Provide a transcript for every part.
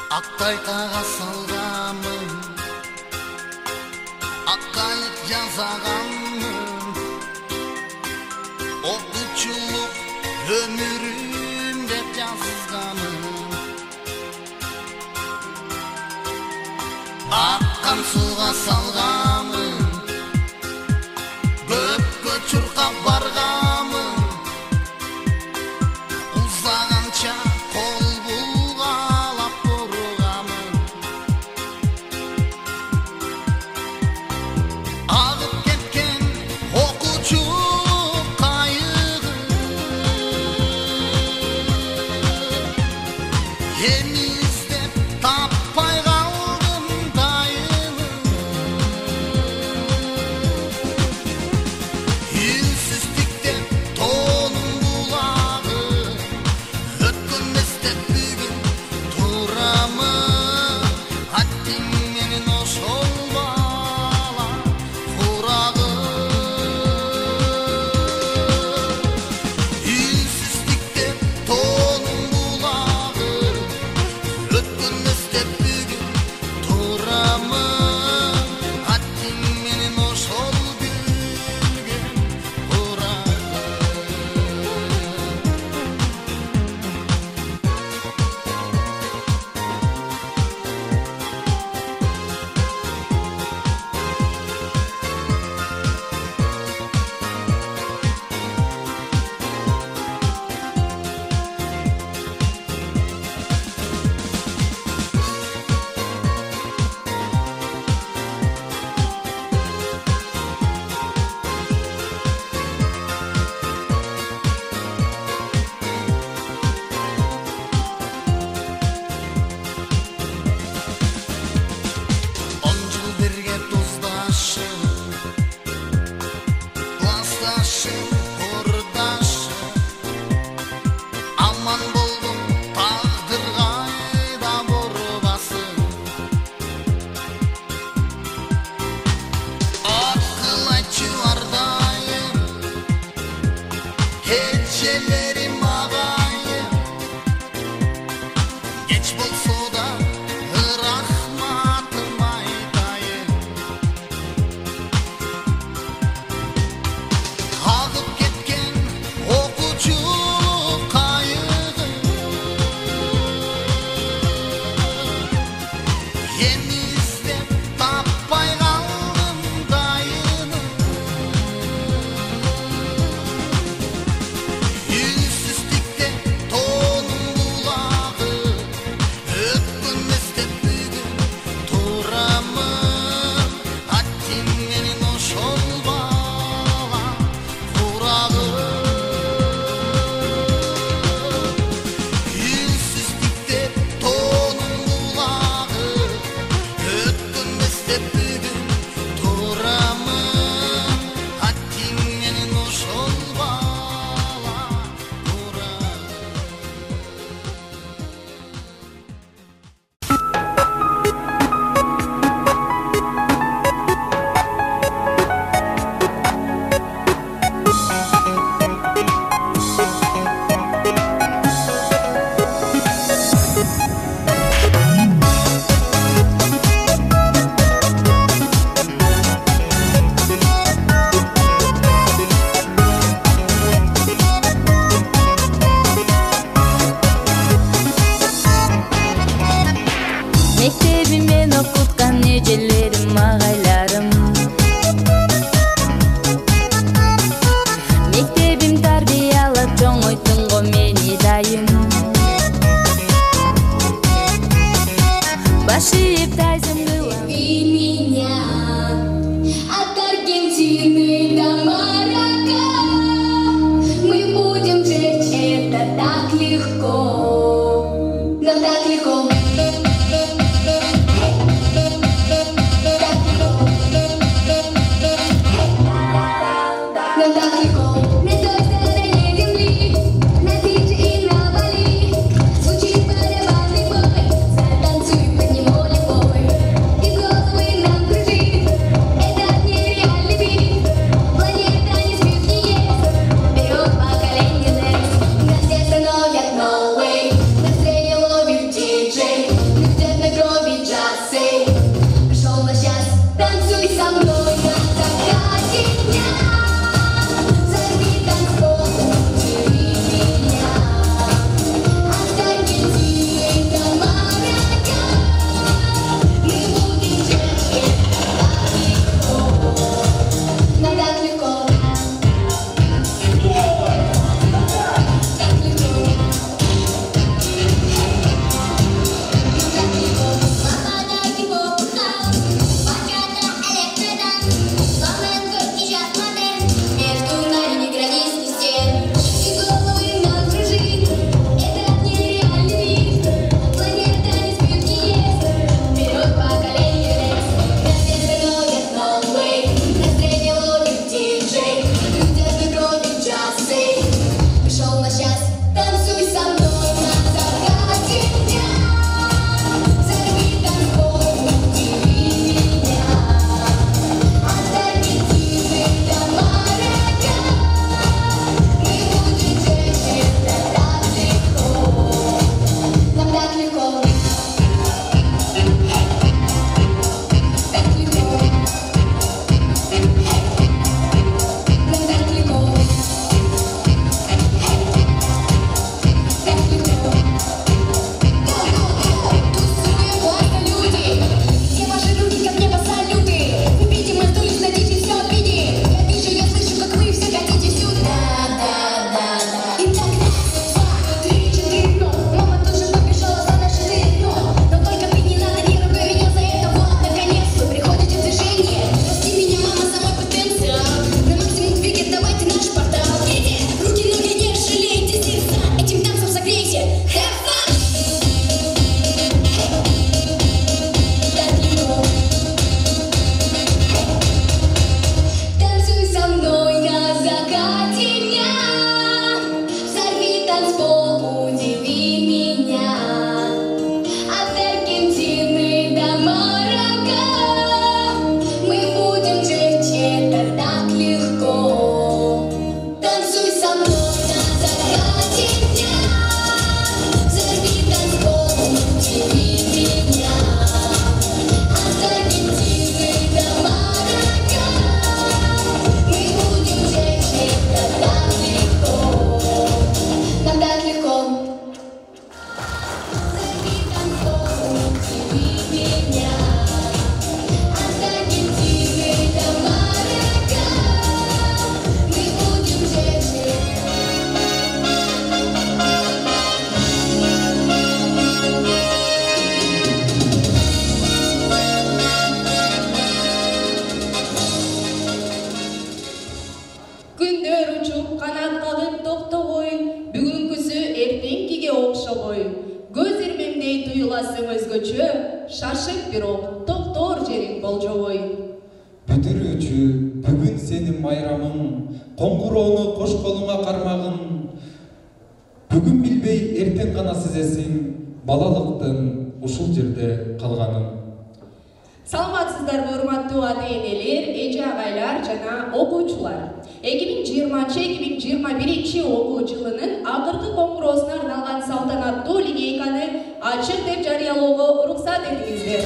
Ақтайтаға салғамын, аққайық жазағамын, оқучылық өмірім деп жазғамын. Аққан суға салғамын, көпке чұрқап барғамын, ұзағанша қол бұлғалап бұрғамын. Ағып кеткен оқучу қайығы, ені іздеп таппай қалдым дайыны. Үнсіздіктен тоным бұлағы, өткін іздеп бүгін тұрамын. Аттың менің ошол бала құрағы. Үнсіздіктен тоным бұлағы, өткін іздеп бүгін тұрамын. Аттың менің ошол гүлген құрағы. Он жыл бірге тұздашып, класташып, құрдашып, аман болдым тағдыр қайда бұрбасын. Ақыл айтшы ардайым, кечелерім ағайым, кеч болсо да рахматым айтайын. Ағып кеткен оқучу қайығы, ені іздеп таппай қалдым дайыны. танцпол, удиви меня. От Аргентины до Марокко мы будем жить, это так легко. Танцуй со мной на закате дня. Взорви танцпол, удиви меня. От Аргентины до Марокко мы будем жить, это так легко. Нам так легко. Взорви танцпол, удиви меня. От Аргентины до Марокко мы будем жить. Күндөр учуп, канат кагып токтобой, бүгүнкүсү эртеңкиге окшобой. Көз ирмемдей туюласың өзгөчө, шашып бирок токтор жериң болжобой. Бүтүрүүчү бүгүн сенин майрамың, коңгуроону кош колуңа кармагын. Бүгүн билбей эртең гана сезесиң, балалыктын ушул жерде калганын. Саламатсыздарбы урматтуу ата-энелер, эже агайлар жана окуучулар. 2020-2021 окуу жылынын акыркы коңгуроосуна арналган салтанаттуу линейканы ачык деп жарыялоого уруксат этиңиздер.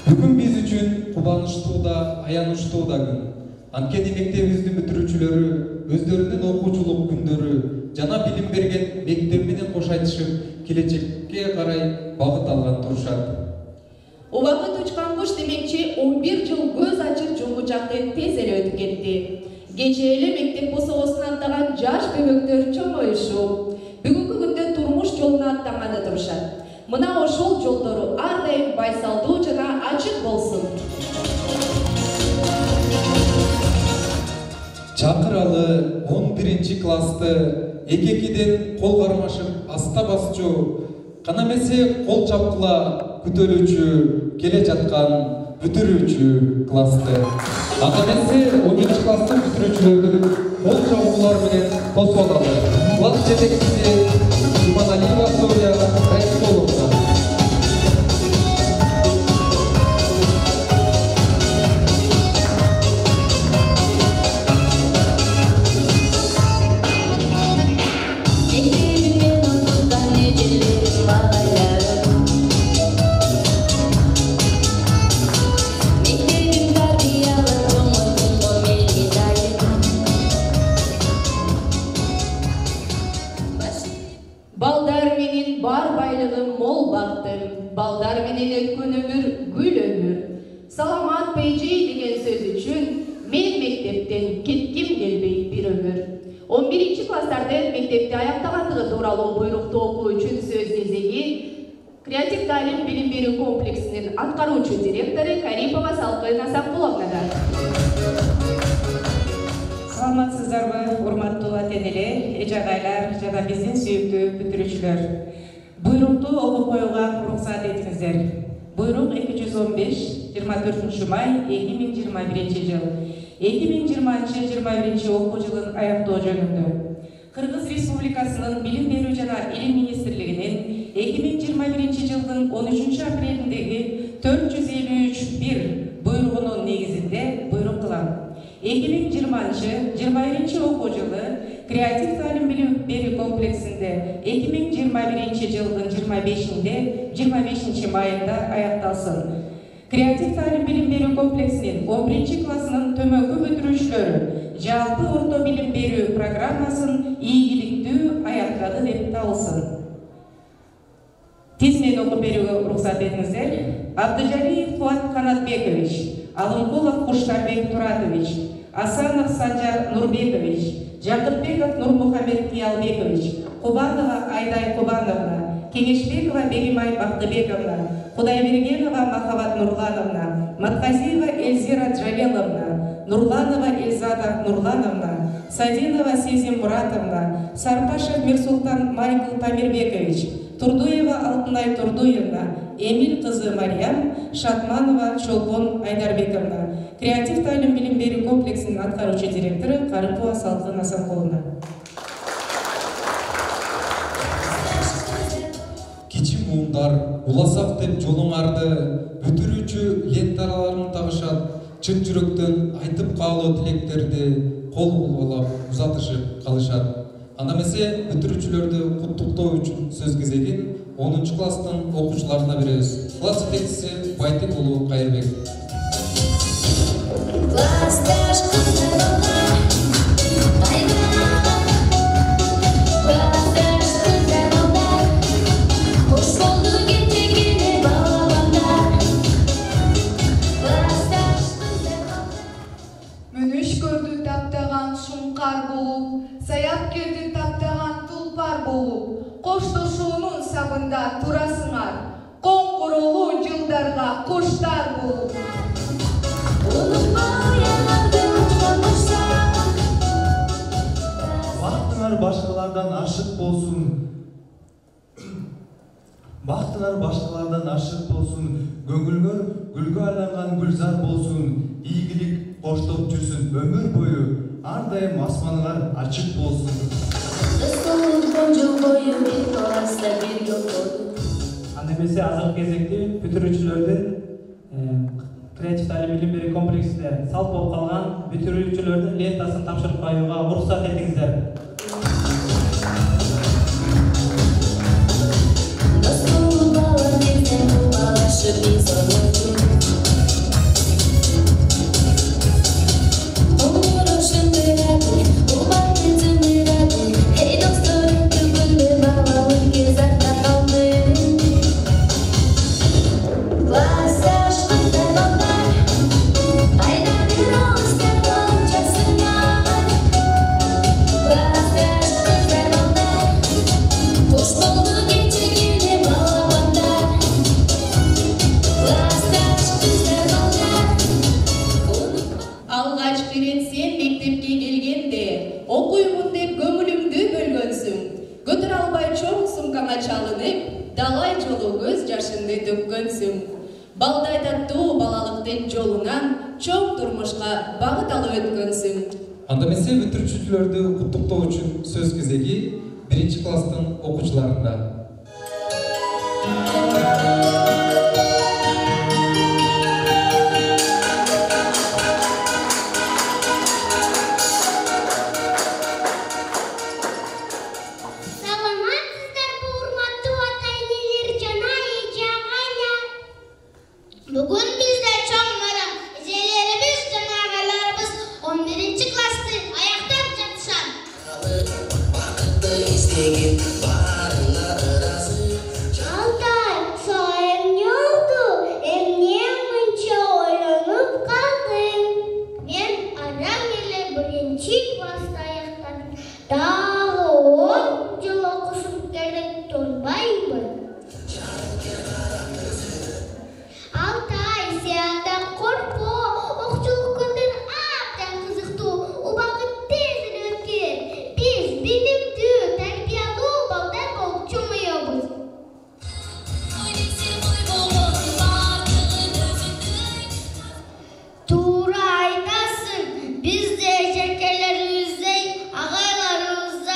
Бүгүн биз үчүн кубанычтуу да, аянычтуу да күн. Анткени мектебибиздин бүтүрүүчүлөрү өздөрүнүн окуучулук күндөрү жана билим берген мектеп менен кош айтышып, келечекке карай багыт алган турушат. Убакыт учкан куш демекчи 11 жыл көз ачып жумгучакты тез эле өтүп кетти. Кечээ эле мектеп босогосун аттаган жаш бөбөктөр чоңоюшуп, бүгүнкү күндө турмуш жолуна аттанганы турушат. Мына ошол жолдору ар дайым байсалдуу жана ачык болсун. Чакыралы 11 классты эки-экиден кол кармашып аста басчу, кана эмесе кол чапкыла күтөлүүчү келе жаткан бүтүрүүчү классты. Ага эмесе 11 класстын бүтүрүүчүлөрүн кол чабуулар менен тосуп алалы. Класс жетекчиси Иманалиева София Райколовна. Балдар менен бар байлыгым мол бактым, балдар менен өткөн өмүр гүл өмүр. Саламат эже деген сөз үчүн мен мектептен кетким келбей бир өмүр. 11 класстарды мектепти аяктагандыгы тууралуу буйрукту окуу үчүн сөз кезеги Креатив Талим билим берүү комплексинин аткаруучу директору Карипова Салкын Асакуловнадан. Саламатсыздарбы, урматтуу ата-энелер, эже агайлар жана биздин сүйүктүү бүтүрүүчүлөр. Буйрукту окуп коюуга уруксат этиңиздер. Буйрук 215 24 май 2021 жыл. 2020-21 окуу жылын аяктоо жөнүндө. Кыргыз Республикасынын билим берүү жана илим министрлигинин 2021 жылдын 13 апрелиндеги 453-1 буйругунун негизинде буйрук кылам. 2020-21 окуу жылы Креатив Талим билим берүү комплексинде 2021 жылдын 25 майында аякталсын. Креатив Талим билим берүү комплексинин 11 классынын төмөнкү бүтүрүүчүлөрү жалпы орто билим берүү программасын ийгиликтүү аяктады деп табылсын. Тизмен окуп берүүгө уруксат этиңиздер. Абдыжалиев Фуат Канатбекович, Алымкулов Куштарбек Туратович, Асанов Санжар Нурбекович, Жакыпбеков Нурмухамед Киялбекович, Кубанова Айдай Кубановна, Кеңешбекова Бегимай Бактыбековна, Кудайбергенова Махабат Нурлановна, Матказиева Эльзира Джавеловна, Нурланова Эльзада Нурлановна, Садинова Сезим Муратовна, Сарпашев Мирсултан Майкл Памирбекович, Турдуева Алтынай Турдуевна, Эмиль кызы Мариям, Шатманова Чолпон Айдарбековна, креатив талим билим берүү комплексинин аткаруучу директору Карыпова Салкын Асанкуловна. Кичи муумдар уласак деп жолуңарды бүтүрүүчү ленталарын тагышат, чын жүрөктөн айтып каалоо тилектерди кол булгалап узатышып калышат. Анда эмесе бүтүрүүчүлөрдү куттуктоо үчүн сөз кезегин 10 класстын окуучуларына беребиз. Класс жетекчиси Байтек уулу Кайырбек. Мөнөшкөрдү таптаган шуңкар болуп, саяпкерди таптаган тулпар болуп, коштошуунун сабында турасыңар, коңкурулуу жылдарга коштар болуп. Бактыңар башкалардан ашык болсун. Бактыңар башкалардан ашык болсун. Көңүлгөр гүлгө айланган гүлзар болсун. Ийгилик коштоп жүрсүн өмүр бою. Ар дайым асманыңар ачык болсун. Анда эмесе азыркы кезекте бүтүрүүчүлөрдүн креатив талим билим берүү комплексинде салт болуп калган бүтүрүүчүлөрдүн лентасын тапшырып коюуга уруксат этиңиздер. Далай жолу көз жашынды төккөнсүң. Балдай таттуу балалыктын жолунан чоң турмушка багыт алып өткөнсүң. Анда эмесе бүтүрүүчүлөрдү куттуктоо үчүн сөз кезеги 1 класстын окуучуларында. Бүгін бізде чоң мұрын, әжелеріміз, жанағаларымыз 11 класты аяқтап жатышады. Алтай, соғым не oldu? Emне мынча ойланып қалдым. Мен адам елі 1 класты аяқтадым. Дағы 10 жыл оқышым керек тұрмаймын. Алтай, сенен коркпо, окчулук күндөн абдан кызыктуу, убакыт тез өткөн. Биз билимдүү, тарбиялуу балдар болуп чоңоёбуз. Туура айтасың, биз де жекелерибиздей, агайларыбыздай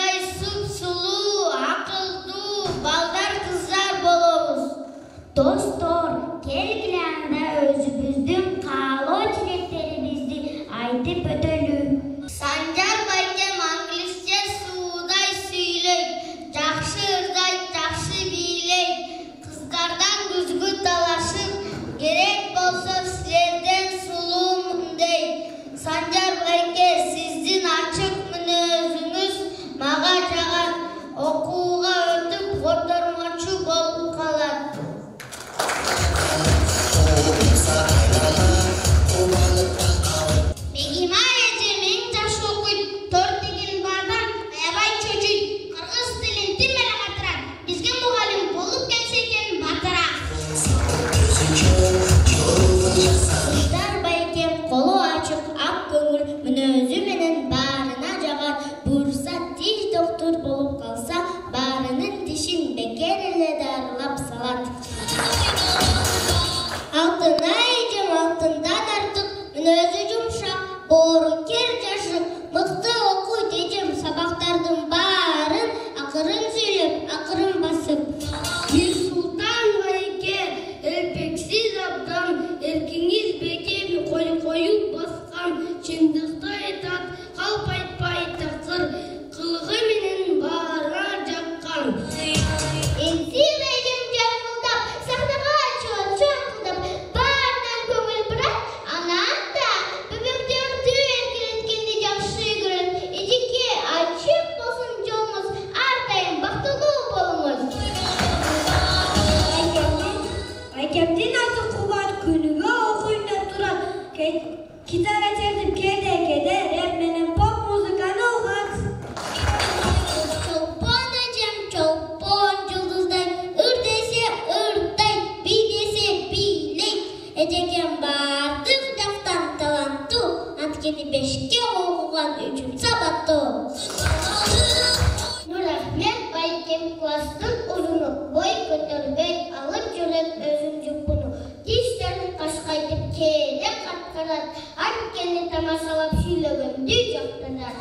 майсалап сүйлөгөндү жактырат.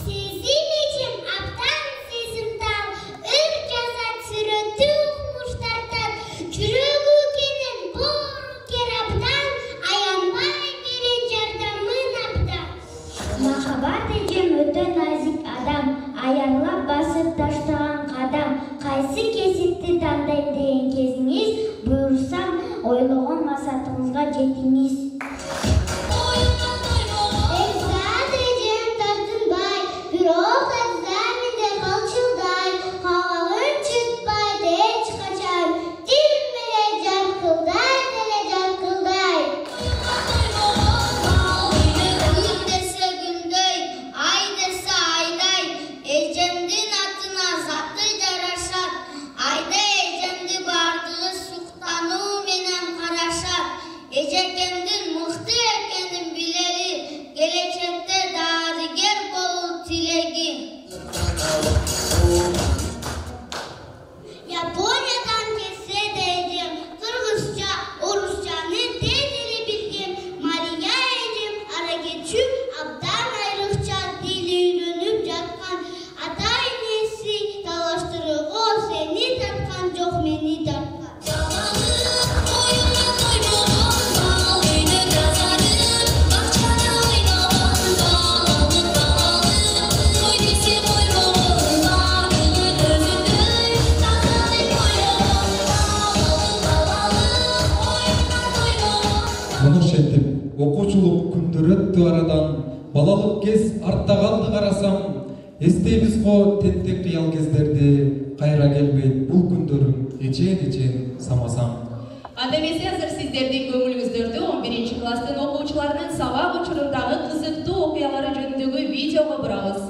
Сезим ичим абдан сезимтал, ыр жасат сүрөтү муштартат, жүрөгү кенен бору кер абдан, аянбай берет жардамын абдан. Махаббат эжем өтө назик адам, аярлап басып таштаган кадам, кайсы кесипти тандайм деген кезиңиз, буйрсам ойлогон максатыңызга жетиңиз. Экзат эжем тартынбай, бирок экзаменде калчылдай, кабагын чытпайт эч качан, тил менен жаркылдай деле жаркылдай. Күн десе күндөй, ай десе айдай, эжемдин атына заты жарашат, айда эжемди бардыгы суктануу менен карашат, эжекемдин мыкты экенин билели, келечекте дарыгер болуу тилеги. Япониядан келсе де эжем, кыргызча, орусчаны тез эле билгем, Мария эжем аракетчү, абдан айрыкча тил үйрөнүп жаткан, ата-энеси талаштырууга сени тарткан жок, мени тарткан. Муну шентип окуучулук күндөр өттү арадан, балалык кез артта калды карасам, эстейбиз го тентек кыял кездерди, кайра келбейт бул күндөрүм эчен самасам. Анда эмесе азыр сиздердин көңүлүңүздөрдө 11 класстын окуучуларынын сабак учурундагы кызыктуу окуялары жөнүндөгү видеого бурабыз.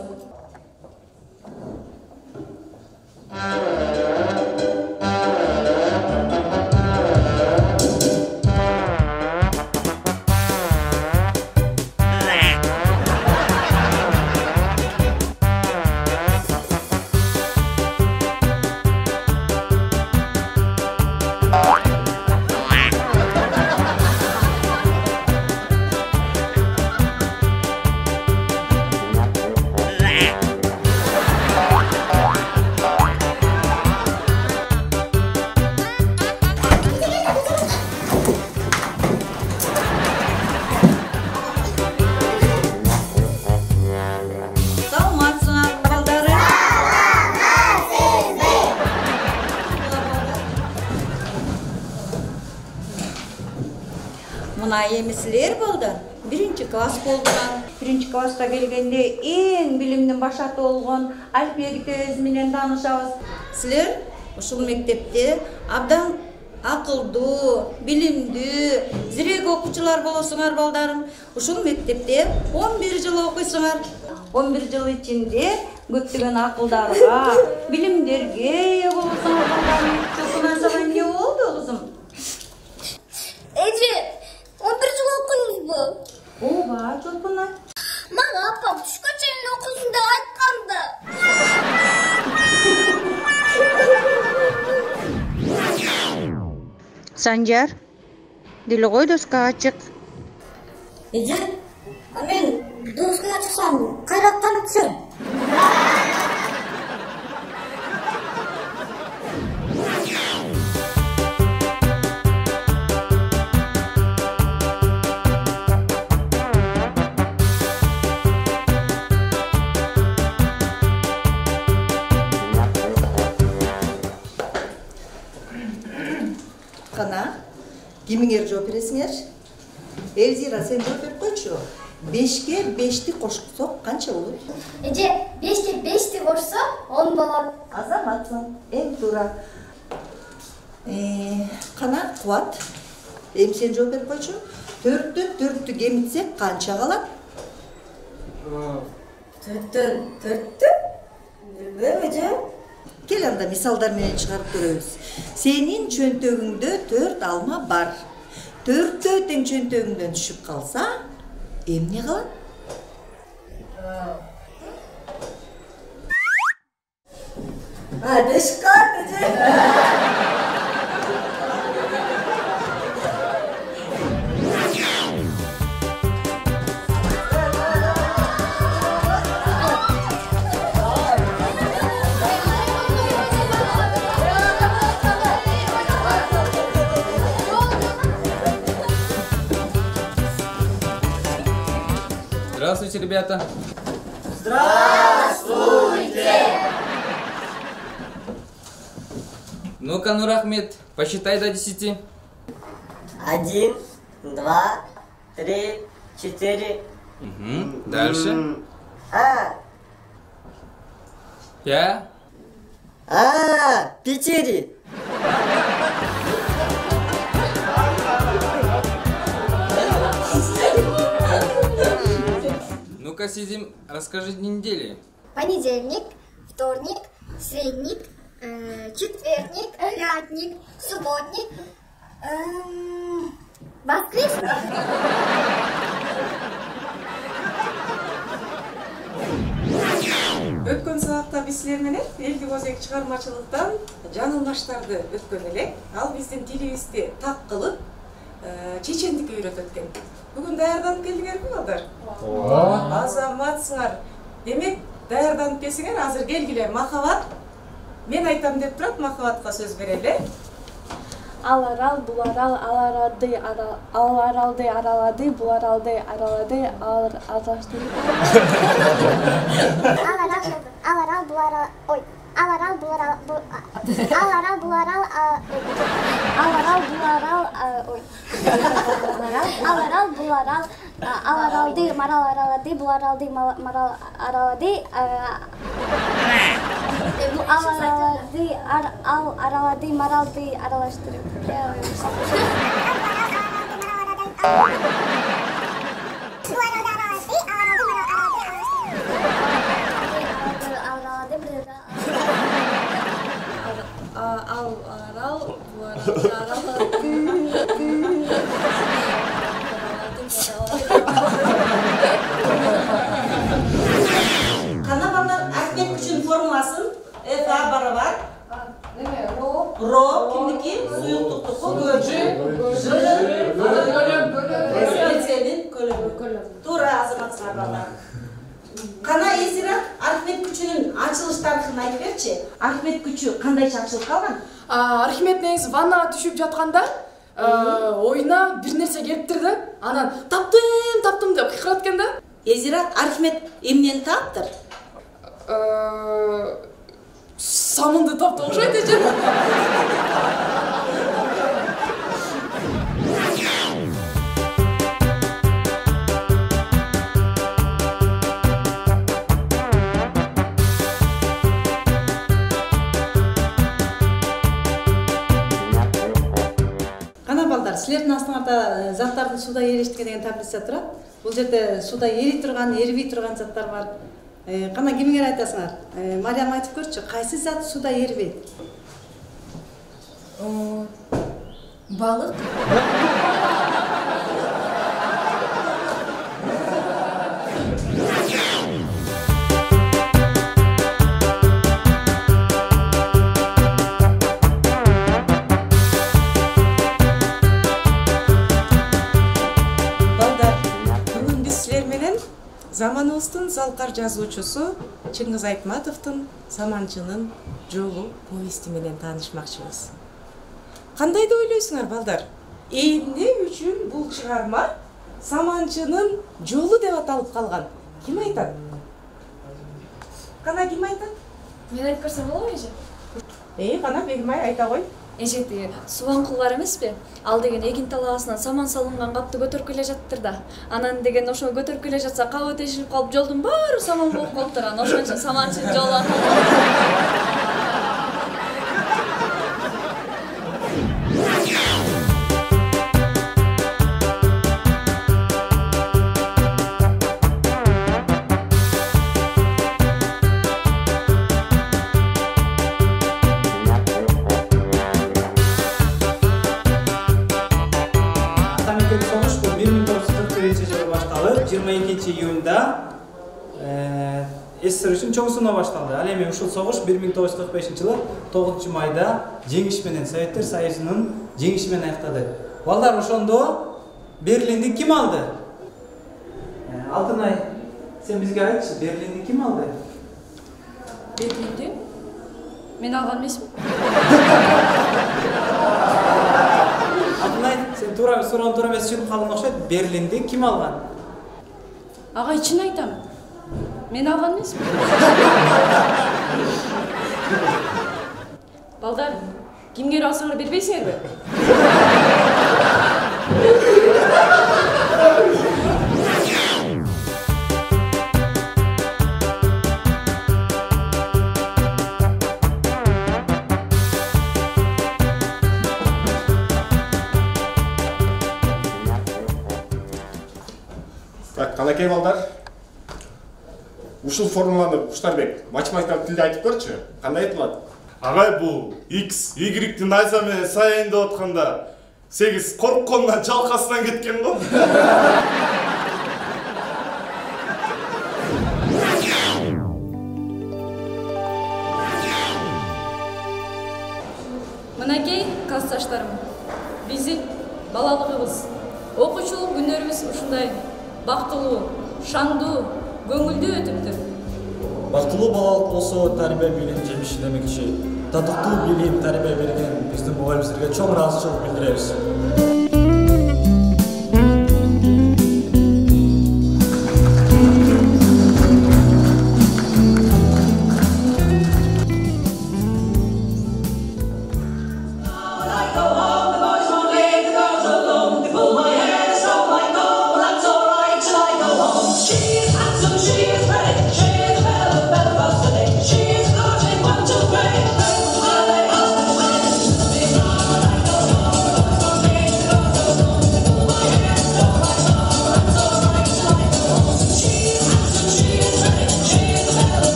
Мына эмисилер балдар, 1-класс болдуран. 1-класска келгенде эң билимдин башаты болгон Альфия китебиз менен таанышабыз. Силер ушул мектепте абдан акылдуу, билимдүү, зирек окуучулар болосуңар балдарым. Ушул мектепте 11 жыл окуйсуңар. 11 жыл ичинде көптөгөн акылдарга, билимдерге ээ болосуңар балдарым. Чокунан сага эмне болду кызым? Эже, 11 жыл окудуңузбу? Ооба, чолпунай. Мага апам түшкө чейин окуйсуң деп айтканды. Санжар, деле кой доскага чык. Эже, мен доскага чыксам, кайра кантсам? Кана, кимиңер жооп бересиңер? Элзира, сен жооп берип койчу. 5-ке 5ти кошсок канча болот? Эже, 5-ке 5ти кошсок 10 болот. Азаматсың, эң туура. Кана, Кубат. Эми сен жооп берип койчу. 4төн 4тү кемитсек канча калат? 4төн 4тү? Билбейм, эже. Кел анда мисалдар менен чыгарып көрөбүз. Сенин чөнтөгүңдө 4 алма бар. 4төө тең чөнтөгүңдөн түшүп калса, эмне калат? 5 калат, эже. Здравствуйте, ребята. Ну-ка, Нурахмет, посчитай до 10. 1, 2, 3, 4. Дальше. 5. 4. Ну-ка, сидим, расскажи недели. Понедельник, вторник, средник, четверник, пятник, субботник, воскресник. Өткөн сабакта биз силер менен элдик өзек чыгармачылыктан жаңылмаштарды өткөн элек. Ал биздин тилибизди так кылып, чечендикке үйрөтөт экен. Бүгүн даярданып келдиңерби балдар? Азаматсыңар. Демек, даярданып келсеңер, азыр келгиле Махабат. Мен айтам деп турат, Махабатка сөз берели. Ал арал, бул арал, ал аралды аралады, бул аралды аралады, ал аралашты. Ал арал, бул арал, ой. Ал арал, бул арал, ал арал, бул арал, ал арал, бул арал, ой. Ал арал, бул арал, ал аралды марал аралады, бул аралды марал аралады, ал аралады маралды аралаштырып. Ал арал, бул аралады. Кана балдар арифметик күчүнүн формуласын F барабар ро кимники суюктуктуку Эценин көлөмү. Туура азаматсыңар балдар. Кана Эзира арифметик күчүнүн ачылыш тарыхын айтып берчи. Арифметик күчү кандайча ачылып калган? Архимед негизи ваннага түшүп жатканда оюна бир нерсе келиптир да, анан таптым деп кыйкырат экен да. Эзира Архимед эмнени таптыр? Самынды тапты окшойт эже. Кана балдар, силердин астыңарда заттардын сууда эриштиги деген таблица турат. Бул жерде сууда ери турган, эрибей турган заттар бар. Кана кимиңер айтасыңар? Мариям айтып көрчү, кайсы зат сууда эрибейт? Балык. Заманыбыздын залкар жазуучусу Чыңгыз Айтматовдун Саманчынын жолу повести менен таанышмакчыбыз. Кандай деп ойлойсуңар балдар? Эмне үчүн бул чыгарма Саманчынын жолу деп аталып калган? Ким айтат? Кана ким айтат? Мен айтып берсем болобу эже? Кана Бегимай айта кой. Эже тиги Субанкул бар эмеспи? Ал деген эгин талаасынан саман салынган капты көтөрүп келе жаттыр да. Анан деген ошо көтөрүп келе жатса кабы тешилип калып жолдун баары саман болуп калыптыр. Анан ошон үчүн саманчынын жолу аталган. Sonuç bu 1941 yılı başladı. 22 iyunda SSR üçün çoğu sınava başladı. Alemi uşul soğuş 1945 yılı 9 mayda Cengiş menen Sovetler Soyuzu'nun Cengiş menen ayaktadı. Balдар ошондо Берлинди kim aldı? Алтынай, sen bizge айтчы, Берлинди kim aldı? Берлинди? Мен алган эмесмин. Алтынай, sen тура суран тура эмес чыгып калдың окшойт. Берлинди kim alган? Агай, чын айтам. Мен алган эмесмин. Балдар, кимге алсаңар бербейсиңерби? Так, канакей балдар. Ушул формуланы Куштарбек математикалык тилде айтып көрчү. Кандай айтылат? Агай, бул x, y-тин айса менен сайын деп атканда 8 корккондон жалкасынан кеткен го. Мынакей классташтарым. Биздин балалыгыбыз, окуучулук күндөрүбүз ушундай бактылуу, шаңдуу, көңүлдүү өтүптүр. Бактылуу балалык болсо тарбия билим жемиши демекчи. Татыктуу билим тарбия берген биздин мугалимдерге чоң ыраазычылык билдиребиз.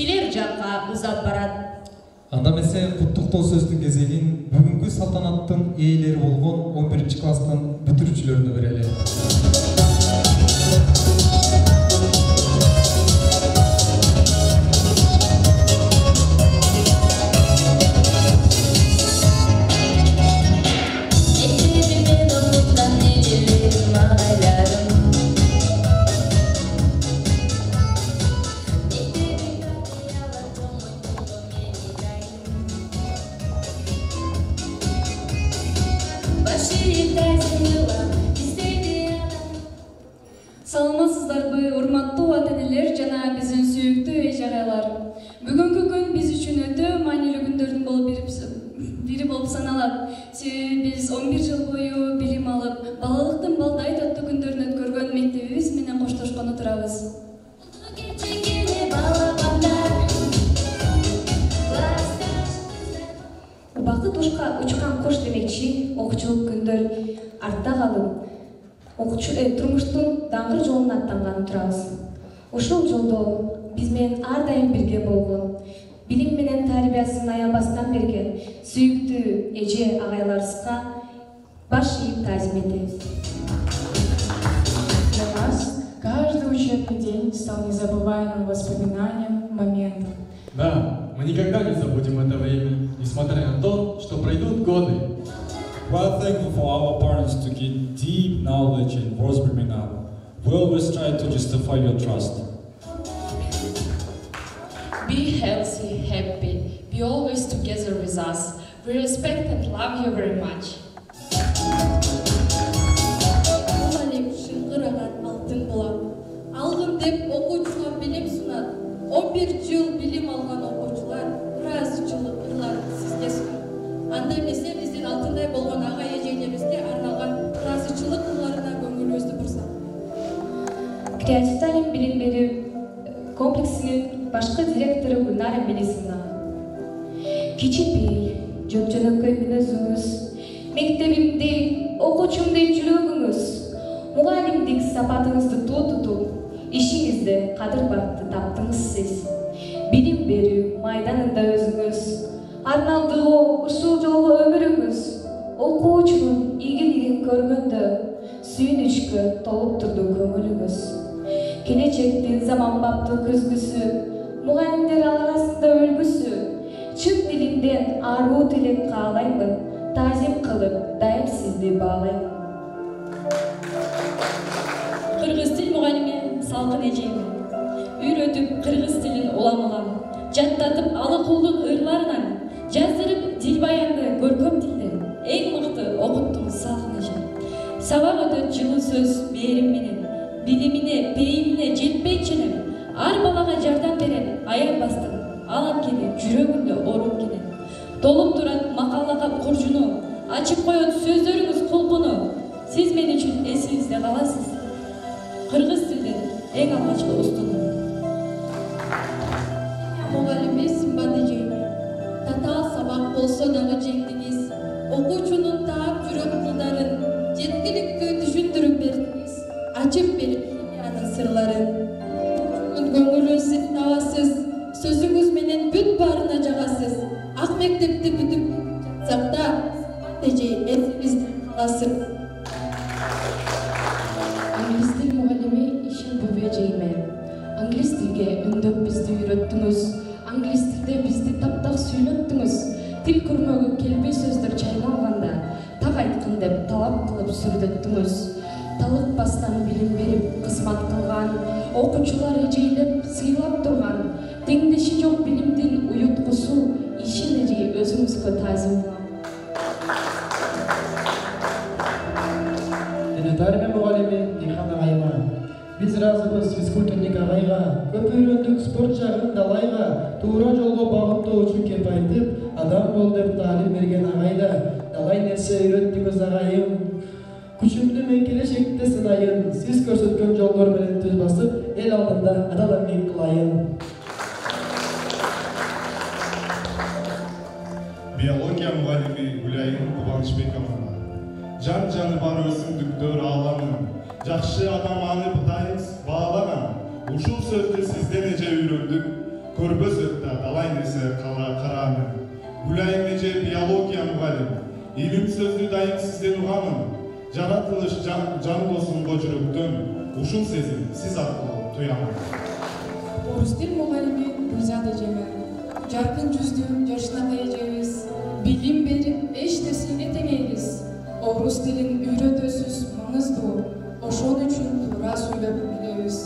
силер жакка узап барат. Анда эмесе куттуктоо сөздүн кезегин бүгүнкү салтанаттын ээлери болгон 11-класстын бүтүрүүчүлөрүнө берели. Саламатсыздарбы, урматтуу ата-энелер жана биздин сүйүктүү эже-агайлар. Бүгүнкү күн биз үчүн өтө маанилүү күндөрдүн бири болуп саналат. Себеби биз 11 жыл бою билим алып, балалыктын балдай таттуу күндөрүн өткөргөн мектебибиз менен коштошкону турабыз. Бакыт учкан кош демекчи, окуучулук күндөр артта калып, турмуштун даңгыр жолуна аттанган турабыз. Ушул жолдо биз менен ар дайым бирге болгон, билим менен тарбиясын аябастан берген сүйүктүү эже агайларыбызга баш ийип таазим этебиз. Для нас каждый учебный день стал незабываемым воспоминанием, моментом. Да, мы никогда не забудем это время, несмотря на то, что пройдут годы. We are thankful for our parents to give deep knowledge and воспоминания. We always try to justify your trust. Be healthy, happy, be always together with us. We respect and love you very much. Алим шыңгыраган алтын булат. Алгын деп окуучуга билим сунат. 11 жыл билим алган окуучулар ыраазычылык ырларын сизге сунат. Анда эмесе биздин алтындай болгон ага эжелерибизге арналган ыраазычылык ырларына көңүлүбүздү бурсак. Креатив талим билим берүү комплексинин башкы директору Гүлнара Мелисовна. Кичипей, жөнөкөй мүнөзүңүз, мектебимде окуучумдей жүрөгүңүз, мугалимдик сапатыңызды тутуп, ишиңизде кадыр-бакты таптыңыз сиз. Билим берүү майданында өзүңүз, арналдуу ушул жолго өмүрүңүз, окуучунун ийгилигин көргөндө сүйүнүчкө толуп турду көңүлүңүз. Келечектин заманбаптуу көзгүсү, мугалимдер арасында үлгүсү, чын дилимден аруу тилек каалаймын, таазим кылып, дайым сизди баалайм. Кыргыз тил мугалими Салкын эжеме. Үйрөтүп кыргыз тилин уламалам, жаттатып алыкулдун ырларынан, жаздырып дил баянды көркөм тилден, эң мыкты окуттуңуз Салкын эже. Сабак өтөт жылы сөз мээрим менен, билимине, пейимине жетпей ченем, ар балага жардам берен аянбастын, ал анткени жүрөгүндө оруп кенен. Толуп турат макалага куржуну, ачып коет сөздөрүңүз кулпуну, сиз мен үчүн эсибизде каласыз. Кыргыз тилден эң алгачкы устуну. Мугалими Сымбат эжеме. Татаал сабак болсо дагы жеңдиңиз, окуучунун таап жүрөк кылдарын жеткиликтүү түшүндүрүп бердиңиз, ачып берип химиянын сырларын. Көңүлүн сиз табасыз, сөзүңүз менен бүт баарына жагасыз. Ак мектепти бүтүп жатсак да, Сымбат эже эсибизде каласыз. Англис тил мугалими Ишен Бөбө эжеме. Англис тилге үндөп бизди үйрөттүңүз, англис тилде бизди таптак сүйлөттүңүз. Тил күрмөгү келбей сөздөр чайналганда, так айткын деп талап кылып сүрдөттүңүз. Талыкпастан билим берип кызмат кылган, окуучулар эжейлеп сыйлап турган, теңдеши жок билимдин уюткусу Ишен эже өзүңүзгө таазим. Тарбия мугалими Дихан агайга. Биз ыраазыбыз физкультурник агайга. Көп үйрөндүк спорт жагын далайга. Туура жолго багыттоо үчүн кеп айтып, адам бол деп таалим берген агайда. Далай нерсе үйрөттүңүз агайым. Күчүмдү мен келечекте сынайын. Сиз көрсөткөн жолдор менен түз басып, эл алдында адал эмгек кылайын. Биология мугалими Гүлайым Кубанычбекова. Жан-жаны бар өсүмдүктөр ааламын, жакшы адам аны бутайыз баалаган. Ушул сөздү сизден эже үйрөндүк. көрбөсөк да далай нерсе караанын. Гүлайым эже биология мугалим. Илим сөздү дайым сизден уганын. Жаратылыш жан досунго жүрөктөн. Ушул сезим сиз аркылуу туямын. Орус тил мугалими Гүлзат эжеме. Жаркын жүздүү жашынакай эжебиз. Билим берип эч нерсеге теңейбиз. Орус тилин үйрөтөсүз маңыздуу. Ошон үчүн туура сүйлөп билебиз.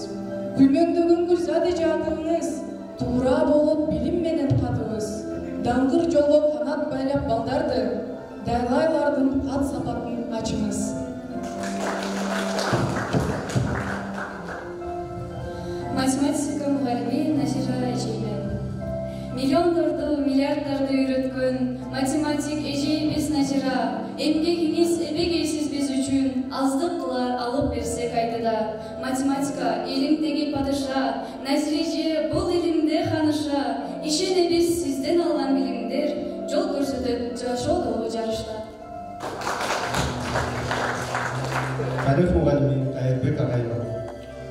Гүлмөңдөгөн Гүлзат эже атыңыз туура болуп билим менен катыбыз. Даңгыр жолго канат байлап балдарды, дайлайлардын кат сапатын ачыңыз. Математика мугалими Назира эжеме. Миллиондорду, миллиарддарды үйрөткөн математик эжебиз Назира эмгегиңиз эбегейсиз биз үчүн аздык кылар алып берсе кайдыда. Математика илимдеги падыша, Назира эже бул илимде ханыша. Ишенебиз сизден алган билимдер жол көрсөтөт жашоодогу жарышта. Тарих мугалими Кайырбек агайга.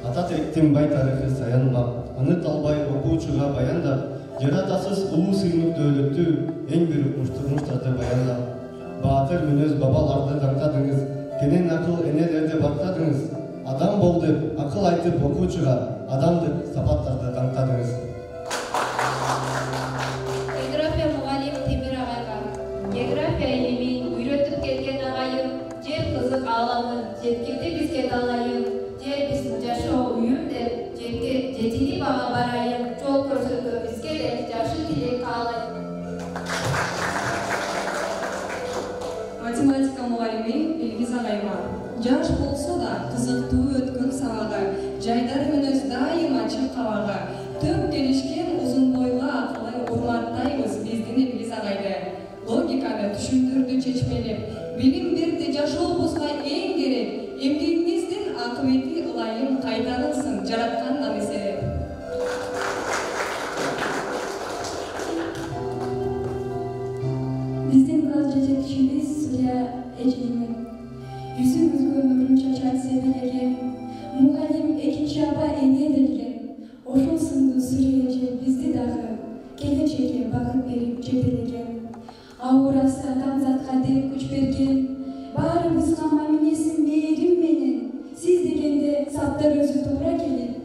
Ата тиликтин бай тарыхы саянбап, аны талбай окуучуга баяндап, жаратасыз улуу сыймык дөөлөттү эң бир муштурмуштарды баяндап. Баатыр мүнөз бабаларды даңкадыңыз, кенен акыл энелерди баркадыңыз. Адам бол деп акыл айтып окуучуга адамдык сапаттарды даңкадыңыз. География мугалим Темир агайга. География илимин үйрөтүп келген агайым, жер кызык ааламын, жеткилди бизге далайым, жер биздин жашоо үйүм деп, жерге жетини бага барайым, жол көрсөткөн бизге деп жакшы тилек каалайм. Математика мугалими Илгиз агайга. Жаш болсо да кызыктуу өткөн сабага, жайдар мүнөз дайыма чын кабага, төп келишкен узун бойго акылы урматтайбыз биздин Илгиз агайды. Логиканы түшүндүрдү чечмелеп, билим берди жашообузга эң керек, эмгегиңиздин акыбети ылайым кайтарылсын жараткандан эсереп. Биздин класс жетекчибиз Сүлия эжеме. Yüzümüzgө өмүрүн чачат себелеген, мугалим экинчи аба эне делген. Ошол сындуу Сүлия эже бизди дагы келечекке багыт берип жетелеген. Аурасы адамзатка деп күч берген, баарыбызга мамилесин мээрим менен, сиз дегенде саптар өзү туура келип,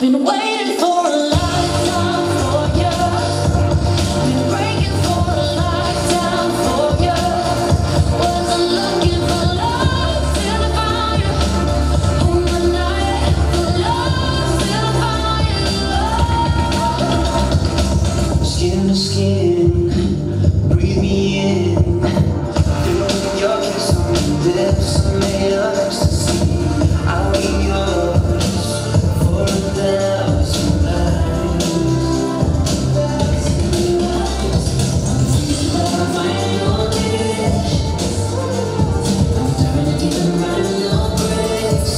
Been waiting for a lifetime for you. Been praying for a lifetime for you. Wasn't looking for love till I found you. On the night for love till I found you. Skin to skin, breathe me in. Feel your kiss on my lips, made of ecstasy. I'll be yours for 1,000 lives. I'm fighting on edge. I'm turning deep and running no brakes.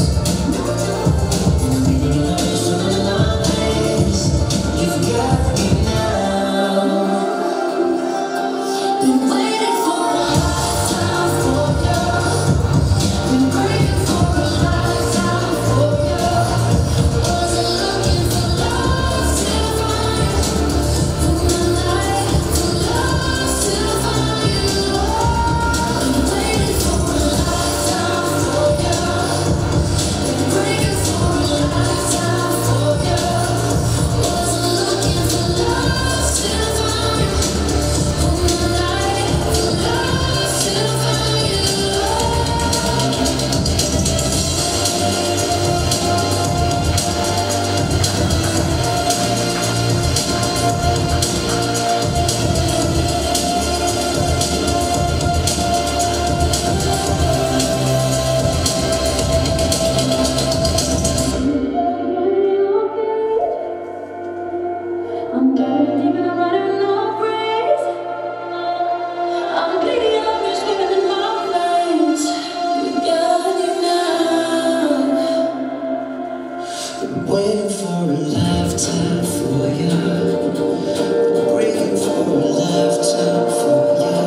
Baby, I'm just running my place. You've got me now. Been waiting for a lifetime for you. Been praying for a lifetime for you. Wasn't looking for love till I found you. From the night for love till I found you. Been waiting for a lifetime for you. Been praying for a lifetime for you. Wasn't looking for love till I found you. From the night for love till I found you. I'm dying deep and I'm running no breaks. I'm bleeding, I'm just swimming in my veins. You got me now. Been waiting for a lifetime for you. Breaking for a lifetime for you.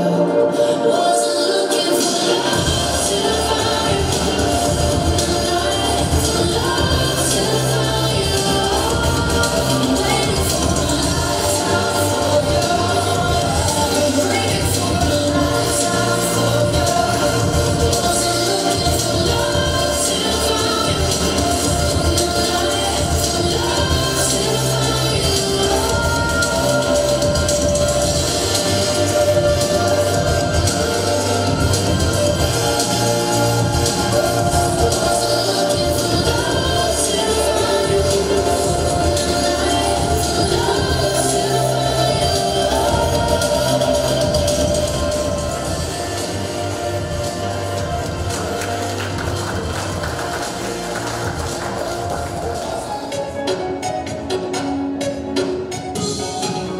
Wasn't looking for love till I found you. For love till I found you. Been waiting for a lifetime for you. Been breaking for a lifetime for you. Wasn't looking for love till I found you. For love till I found you.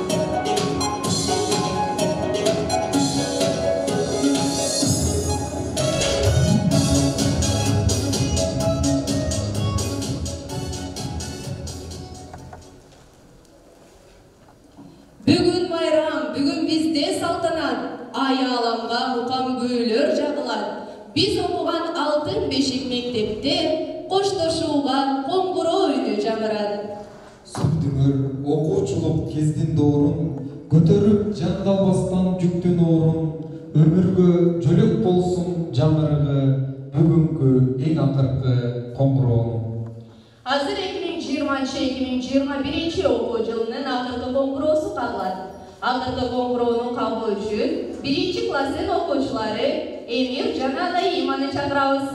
Бүгүн майрам, бүгүн бизде салтанат. Аяламга мукам күйлөр жагылат. Биз окуган алтын бешик мектепте коштошууга коңгуроо үнү жаңырат. Сүрдүңөр окуучулук кездин доорун, көтөрүп жан калбастан жүктөн оорун, өмүргө жөлөк болсун жаңырыгы, бүгүнкү эң акыркы коңгуроонун. Азыр 2020-2021 окуу жылынын акыркы коңгуроосу кагылат. Акыркы коңгуроону кагуу үчүн 1 класстын окуучулары Эмир жана Наиманы чакырабыз.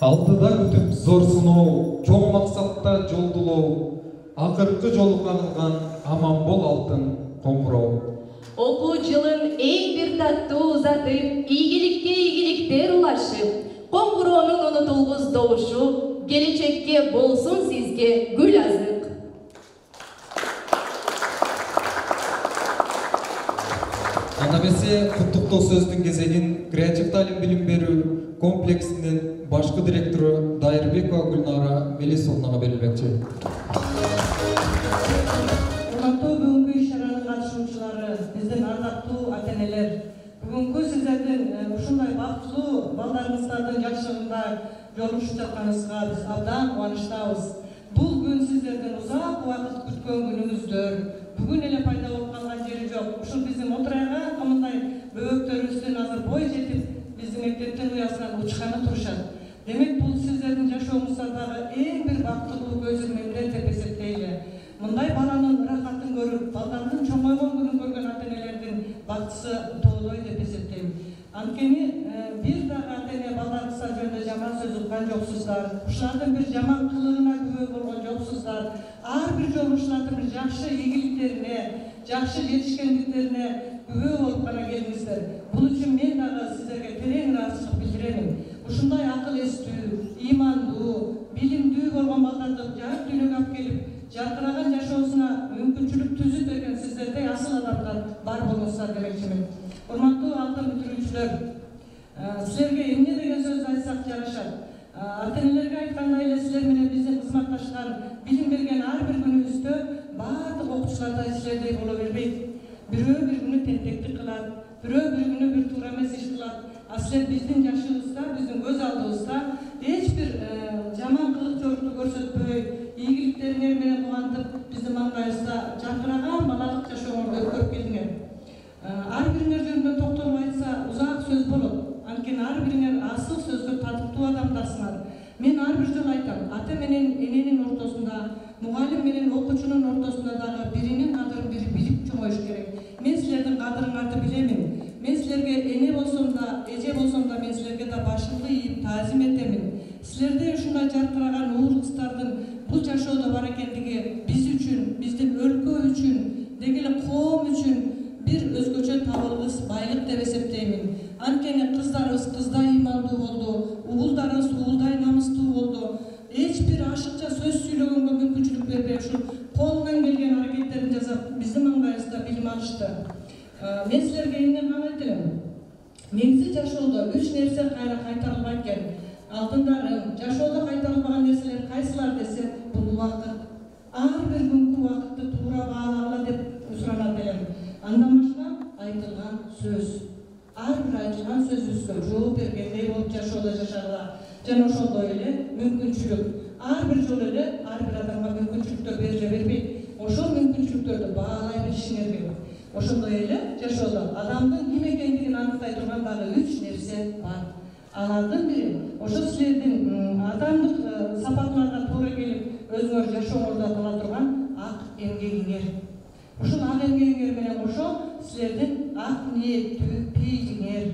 Алдыда күтүп зор сыноо, чоң максатта жолдулоо, акыркы жолу кагылган аман бол алтын коңгуроо. Окуу жылын эң бир таттуу узатып, ийгиликке ийгиликтер улашып, коңгуроонун унутулгус добушу келечекке болсун сизге гүл азык. Анда эмесе куттуктоо сөздүн кезегин креатив талим билим берүү комплексинин башкы директору Дайырбекова Гүлнара Мелисовнага берилмекчи. Урматтуу бүгүнкү иш-чаранын катышуучулары, биздин ардактуу ата-энелер, бүгүнкү сиздердин ушундай бактылуу балдарыңызды балдарыбыздын жакшылыгында жолугушуп жатканыбызга биз абдан кубанычтабыз. Бул күн сиздердин узак убакыт күткөн күнүңүздөр. Бүгүн эле пайда болуп калган жери жок. Ушул биздин отурайга мындай бөбөктөрүбүздүн азыр бой жетип биздин мектептин уясынан учканы турушат. Демек бул сиздердин жашооңуздагы эң бир бактылуу көзүрмөндер деп эсептейли. Мындай баланын ырахатын көрүп, балдардын чоңойгон күнүн көргөн ата-энелердин бактысы тоолой деп эсептейм. Анткени бир дагы ата-эне балдарыңыздар жөнүндө жаман сөз уккан жоксуздар. Ушулардын бир жаман кылыгына күбө болгон жоксуздар. Ар бир жолу ушулардын бир жакшы ийгиликтерине, жакшы жетишкендиктерине күбө болуп гана келиңиздер. Бул үчүн мен дагы сиздерге терең ыраазычылык билдирем. Ушундай акыл эстүү, ыймандуу, билимдүү болгон балдарды жарык дүйнөгө алып келип, жаркыраган жашоосуна мүмкүнчүлүк түзүп берген сиздердей асыл адамдар бар болуңуздар демекчимин. Урматтуу алтын бүтүрүүчүлөр, силерге эмне деген сөздү айтсак жарашат? Ата-энелерге айткандай эле силер менен биздин кызматташкан, билим берген ар бир күнүбүздө баардык окуучулардай силердей боло бербейт. Бирөө бир күнү тентектик кылат, бирөө бир күнү бир туура эмес иш кылат. А силер биздин жашыбызда, биздин көз алдыбызда эч бир жаман кылык жорукту көрсөтпөй, ийгиликтериңер менен кубантып, биздин маңдайыбызда жаркыраган балалык жашооңорду өткөрүп келдиңер. Ар бириңер жөнүндө токтолуп айтса узак сөз болот. Анткени ар бириңер асыл сөзгө татыктуу адамдарсыңар. Мен ар бир жолу айтам, ата менен эненин ортосунда, мугалим менен окуучунун ортосунда дагы биринин кадырын бири билип чоңоюш керек. Мен силердин кадырыңарды билемин. Мен силерге эне болсом да, эже болсом да мен силерге да башымды ийип таазим этемин. Силердей ушундай жаркыраган уул кыздардын бул жашоодо бар экендиги биз үчүн, биздин өлкө үчүн, деги эле коом үчүн бир өзгөчө табылгыс байлык деп эсептеймин. Анткени кыздарыбыз кыздай ыймандуу болду, уулдарыбыз уулдай намыстуу болду. Эч бир ашыкча сөз сүйлөгөнгө мүмкүнчүлүк бербей, ушул колунан келген аракеттерин жасап, биздин маңдайыбызда билим алышты. Мен силерге эмне каалайт элем? Негизи жашоодо 3 нерсе кайра кайтарылбайт экен. Алтындарым, жашоодо кайтарылбаган нерселер кайсылар десе, бул убакыт. Ар бир күнкү убакытты туура баалагыла деп суранат элем. Андан башка айтылган сөз. Ар бир айтылган сөзүбүзгө жооп бергендей болуп жашоодо жашарга. Жана ошондой эле мүмкүнчүлүк. Ар бир жолу эле ар бир адамга мүмкүнчүлүктөр бериле бербейт. Ошол мүмкүнчүлүктөрдү баалай билишиңер керек. Ошондой эле жашоодо адамдын ким экендигин аныктай турган дагы 3 нерсе бар. Алардын бири ошо силердин адамдык сапатыңарга туура келип, өзүңөр жашооңордо кыла турган ак эмгегиңер. Ушул ак эмгегиңер менен кошо силердин ак ниеттүү пейилиңер,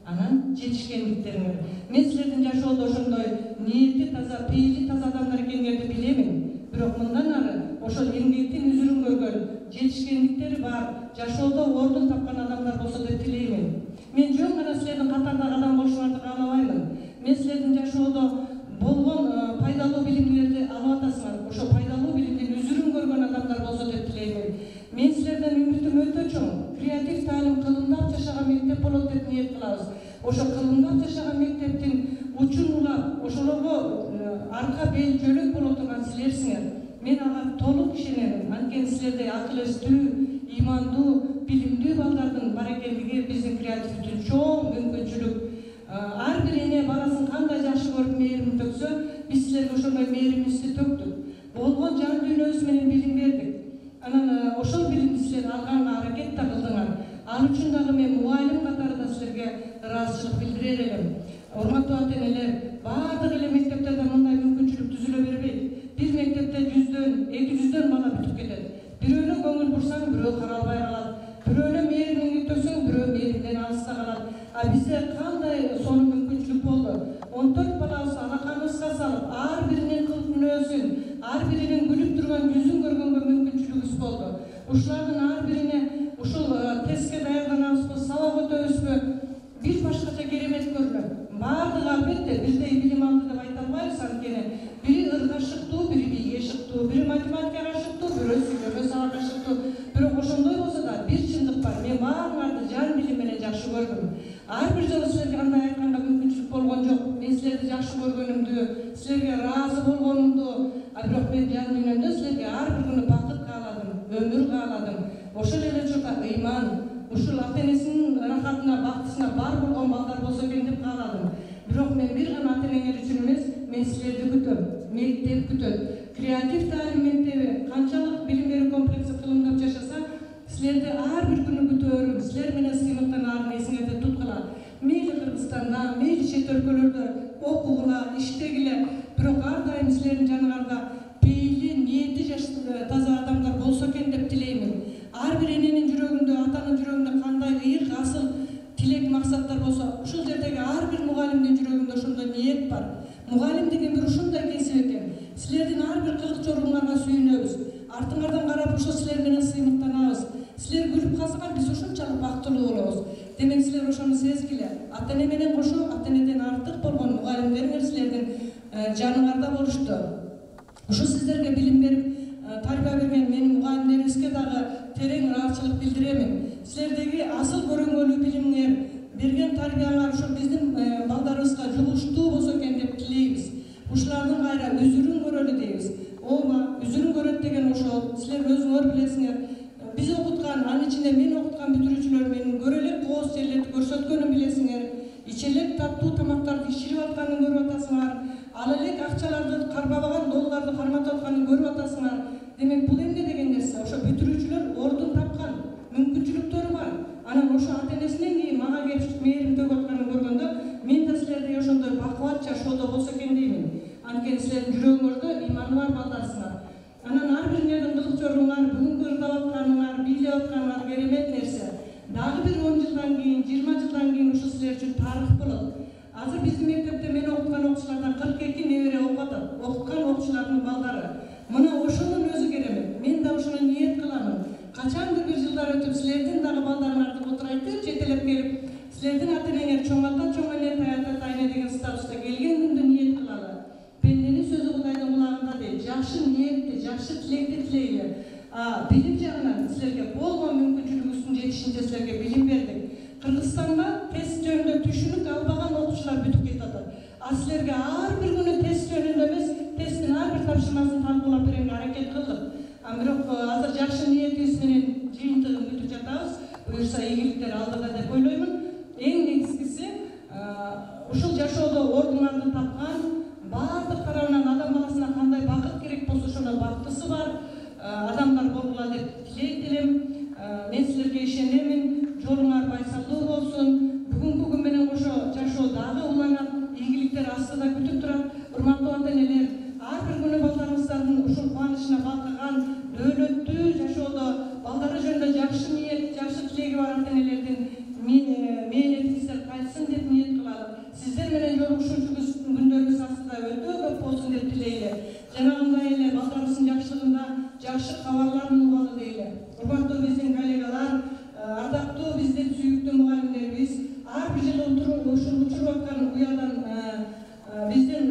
анан жетишкендиктериңер. Мен силердин жашоодо ошондой ниети таза, пейили таза адамдар экениңерди билемин. Бирок мындан ары ошол эмгектин үзүрүн көргөн, жетишкендиктери бар, жашоодо ордун тапкан адамдар болсо деп тилеймин. Мен жөн гана силердин катардагы адам болушуңарды каалабаймын. Мен силердин жашоодо болгон пайдалуу билимдерди алып атасыңар. Ошо пайдалуу билимдин үзүрүн көргөн адамдар болсо деп тилеймин. Мен силерден үмүтүм өтө чоң. Креатив таалим кылымдап жашаган мектеп болот деп ниет кылабыз. Ошо кылымдап жашаган мектептин учун улап, ошолорго арка бел жөлөк боло турган силерсиңер. Мен ага толук ишенемин. Анткени силердей акыл эстүү, ыймандуу, билимдүү балдардын бар экендиги биздин креатив үчүн чоң мүмкүнчүлүк. Ар бир эне баласын кандай жакшы көрүп мээрим төксө, биз силерге ошондой мээримибизди төктүк. Болгон жан дүйнөбүз менен билим бердик. Анан ошол билимди силер алганга аракет да кылдыңар. Ал үчүн дагы мен мугалим катарында силерге ыраазычылык билдирер элем. Урматтуу ата-энелер, баардык эле мектептерде мындай мүмкүнчүлүк түзүлө бербейт. Бир мектепте 100дөн, 200дөн бала бүтүп кетет. Бирөөнө көңүл бурсаң, бирөө каралбай калат. Бирөөнө мээримиңди төксөң, бирөө мээримден алыста калат. А бизде кандай сонун мүмкүнчүлүк болду? 14 балабыз алаканыбызга салып, ар биринин кылык мүнөзүн, ар биринин күлүп турган жүзүн көргөнгө мүмкүнчүлүгүбүз болду. Ушулардын ар бирине ушул тестке даярданабызбы, сабак өтөбүзбү, бир башкача керемет көрүнөт. Баардыгы албетте бирдей билим алды деп айта албайбыз, анткени бири ырга шыктуу, бири бийге шыктуу, бири математикага шыктуу, бирөө сүйлөмө сабакка шыктуу. Бирок ошондой болсо да бир чындык бар. Мен баарыңарды жан билим менен жакшы көрдүм. Ар бир жолу силерге андай айтканга мүмкүнчүлүк болгон жок. Мен силерди жакшы көргөнүмдү, силерге ыраазы болгонумду, бирок мен жан дүйнөмдө силерге ар бир күнү бакыт кааладым, өмүр кааладым. Ошол эле учурда ыйман, ушул ата-энесинин ырахатына, бактысына бар болгон балдар болсо экен деп кааладым. Бирок мен бир гана ата-энеңер үчүн эмес, мен силерди күтөм. Мектеп күтөт. Креатив Талим мектеби канчалык билим берүү комплекси кылымдап жашаса, силерди ар бир күнү күтөөрүм. Силер менен сыймыктанарын эсиңерде туткула. Мейли Кыргызстанда, мейли чет өлкөлөрдө окугула, иштегиле. Бирок ар дайым силердин жаныңарда пейили, ниети таза адамдар болсо экен деп тилеймин. Ар бир эненин жүрөгүндө, атанын жүрөгүндө кандай ыйык, асыл тилек, максаттар болсо, ушул жердеги ар бир мугалимдин жүрөгүндө ошондой ниет бар. Мугалим деген бир ушундай кесип экен. Силердин ар бир кылык чорундарга сүйүнөбүз. Артыңардан карап ошо силер менен сыймыктанабыз. Силер күлүп калсаңар биз ошончалык бактылуу болобуз. Демек силер ошону сезгиле. Ата-эне менен кошо ата-энеден артык болгон мугалимдериңер силердин жаныңарда болушту. Ушу сиздерге билим берип, тарбия берген менин мугалимдерибизге дагы терең ыраазычылык билдиремин. Силердеги асыл көрүнгөлүү билимиңер, берген тарбияңар ошо биздин балдарыбызга жугуштуу болсо экен деп тилейбиз. Ушулардын кайра үзүрүн көрөлү дейбиз. Ооба, үзүрүн көрөт деген ошол. Силер өзүңөр билесиңер. Биз окуткан, анын ичинде мен окуткан бүтүрүүчүлөр менин көрө элек кооз жерлерди көрсөткөнүн билесиңер. Иче элек таттуу тамактарды иширип атканын көрүп атасыңар. Ал элек акчаларды карбабаган долларды карматып атканын көрүп атасыңар. Демек бул эмне деген нерсе? Ошо бүтүрүүчүлөр ордун тапкан, мүмкүнчүлүктөрү бар. Анан ошо ата-энесинен кийин мага келип мээрим төгүп атканын көргөндө, мен да силердей ошондой бакубат жашоодо болсо экен деймин. Анткени силердин жүрөгүңөрдө иманы бар балдарсыңар. Анан ар бириңердин кылык чоруңар, бүгүнкү ырдап атканыңар, бийлеп атканыңар керемет нерсе. Дагы бир 10 жылдан кийин, 20 жылдан кийин ушу силер үчүн тарых болот. Азыр биздин мектепте мен окуткан окуучулардан 42 небере окуп атат. Окуткан окуучулардын балдары. Мына ошонун өзү керемет. Мен да ошону ниет кыламын. Качандыр бир жылдар өтүп силердин дагы балдарыңарды отурайтып, жетелеп келип, силердин ата-энеңер чоң ата, чоң эне, таята, тайне деген статуста келген күндө ниет кылалы. Пенденин сөзү Кудайдын кулагында дейт. Жакшы ниетти, жакшы тилекти тилейли. Билим жагынан силерге болгон мүмкүнчүлүгүңүздүн жетишинче силерге билим бердик. Кыргызстанда тест жөнүндө түшүнүк албаган окуучулар бүтүп кетип атат. Силерге ар бир күнү тест жөнүндө эмес, тесттин ар бир тапшырмасын талкуулап берүүгө аракет кылдык. Бирок азыр жакшы ниетибиз менен жыйынтыгын бүтүп жатабыз. Буюрса ийгиликтер алдыда деп ойлоймун. Эң негизгиси ушул жашоодо ордуңарды тапкан, баардык тарабынан адам баласына кандай бакыт керек болсо ошондой бактысы бар адамдар болгула деп тилейт. Мен силерге ишенемин. Жолуңар байсалдуу болсун. Бүгүнкү күн менен кошо жашоо дагы уланат, ийгиликтер астыда күтүп турат. Урматтуу ата-энелер, ар бир күнү балдарыңыздардын ушул кубанычына балкыган дөөлөттүү жашоодо балдары жөнүндө жакшы ниет, жакшы тилеги бар ата-энелердин мээнетиңиздер кайтсын деп ниет кылалы. Сиздер менен жолугушуучу күндөрүбүз астыда өтө көп болсун деп тилейли. Жанагындай эле балдарыбыздын жакшылыгында жакшы кабарларын угалы дейли. Урматтуу биздин коллегалар, ардактуу биздин сүйүктүү мугалимдерибиз, ар бир жылы учуруп аткан уядан биздин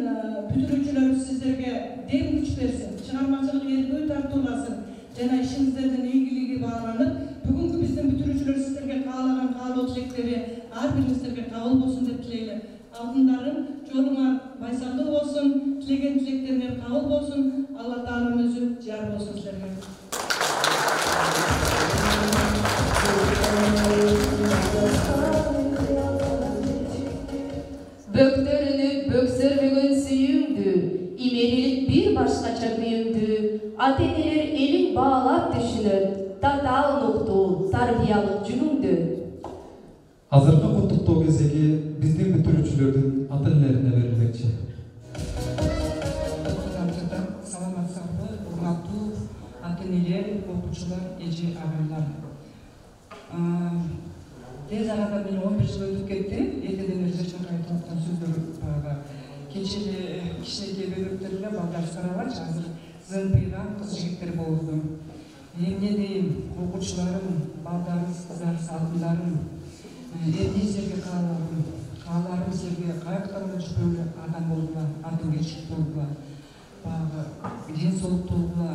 бүтүрүүчүлөрүбүз сиздерге дем күч берсин, чыгармачылык эркүү тартууласын жана ишиңиздердин ийгилиги бааланып, бүгүнкү биздин бүтүрүүчүлөр сиздерге каалаган каалоо тилектери ар бириңиздерге кабыл болсун деп тилейли. Алтындарым, жолуңар байсалдуу болсун, тилеген тилектериңер кабыл болсун. Алла Таалам өзү жар болсун силерге. Бөктөрүнүп бөксөрмөгөн сүйүңдү, имерилик бир башкача күйүңдү, ата-энелер элиң баалап түшүнөт, татаал уктуу, тарбиялык жөнүңдү. Азыркы куттуктоо кезеги биздин бүтүрүүчүлөрдүн ата-энелерине берилмекчи. Саламатсыздарбы, урматтуу ата-энелер, окуучулар, эже агайлар. Тез арада мен 11 жыл өтүп кетти. Эртеден өзгөчө айтып аткан сөздөр кечээ эле кичинекей бөбөктөр балдар сарабачы, азыр зымпыйган кыз жигиттер болду. Эмне дейм, окуучуларым, балдарым, кыздар, алтындарым, эмне силерге кааларым силерге каяктан жүргөлө адам болгула, адамгерчилик болгула, баягы ден соолук болгула.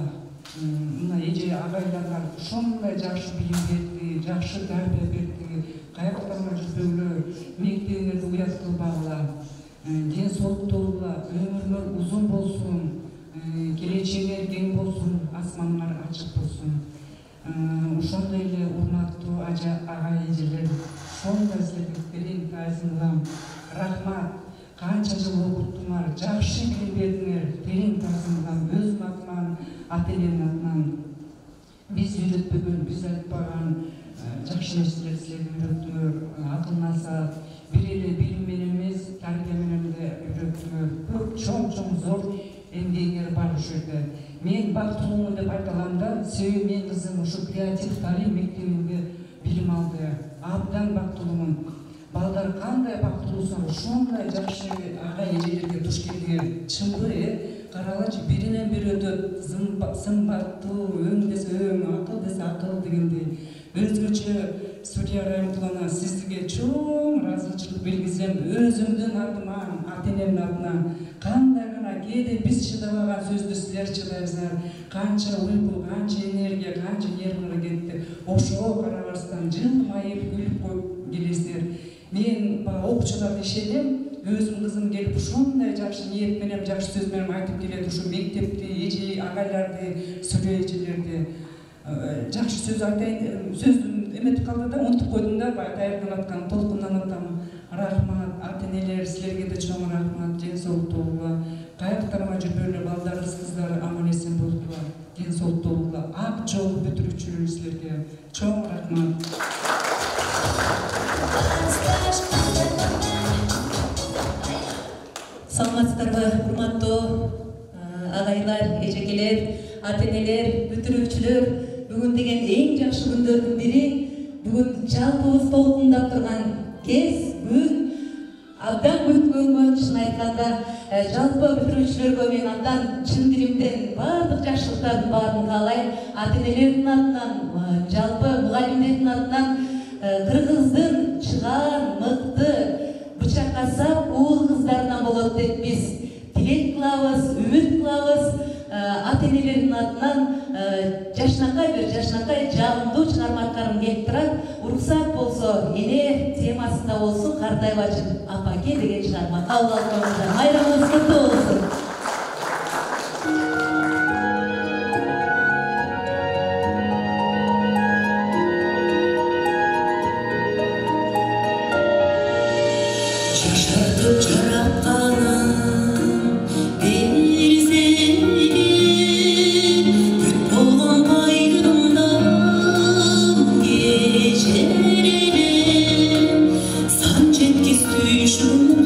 Мына эже агайлар ошондой жакшы билим берди, жакшы тарбия берди, каяктан жүрбөгүлө, мектебиңерди уят кылбагыла, ден соолуктуу болгула, өмүрүңөр узун болсун, келечегиңер кең болсун, асманыңар ачык болсун. Ошондой эле урматтуу ага эжелер, ошондой силерге терең таазим кылам. Рахмат. канча жыл окуттуңар, жакшы билим бердиңер, терең таасирган өзүм атынан, ата-энемдин атынан. Биз үйрөтпөгөн, биз айтпаган жакшы нерселерди силерге үйрөттүңөр, акыл насаат, бир эле билим менен эмес, тарбия менен да үйрөттүңөр. Көп чоң зор эмгегиңер бар ушул жерде. Мен бактылуумун деп айта алам да, себеби менин кызым ушу креатив талим мектебинде билим алды. Абдан бактылуумун. Балдар кандай бактылуусун, ушундай жакшы ага эжелерге туш келдиңер. Чындыгы, карагачы, биринен бири өтөт, сымбаттуу, өң десе өң, акыл десе акыл дегендей. Өзгөчө Судья Райымтулана сизге чоң ыраазычылык билгизем, өзүмдүн атыман, ата-энемдин атынан. Кандай гана кээде биз чыдабаган сөздү силер чыдайсыңар. Канча уйку, канча энергия, канча нервный кетти. Ошого карабастан жылмайып күлүп келесиңер. Мен окуучуларга ишенем, өзүм кызым келип ушундай жакшы ниет менен, жакшы сөз менен айтып келет. Ушу мектепти, эже агайларды, сүрө эжелерди жакшы сөз айтайын, сөздү эметип калды да, унутуп койдум да, даярдан аткан толкундан атам. Рахмат, ата-энелер, силерге да чоң рахмат, ден соолуктуу болгула. Кайяктарга жүрбөйлөр, балдарыбыз, кыздар аман эсен болугула, ден соолуктуу болгула. Ак жол бүтүрүүчүлөр силерге чоң рахмат. Саламатсыздарбы, урматтуу агайлар, эжекелер, ата-энелер, бүтүрүүчүлөр, бүгүн деген эң жакшы күндөрдүн бири. Бүгүн жалпыбыз толкундап турган кез, күн абдан өткөнгө, чын айтканда, жалпы бүтүрүүчүлөргө мен абдан чын диримден баардык жакшылыктардын баарын каалайм. Ата-энелердин атынан, жалпы мугалимдердин атынан, Кыргыздын чыгаан мыкты бычакка сап уул кыздарынан болот деп биз тилек кылабыз, үмүт кылабыз. Ата-энелердин атынан жашынакай жагымдуу чыгармаларым келип турат. Уруксат болсо, эне темасында болсун, Картайбачы апаке деген чыгарма кабыл алганыңыздар. Майрамыңыз куттуу болсун. Сан жеткиз түйшүмдү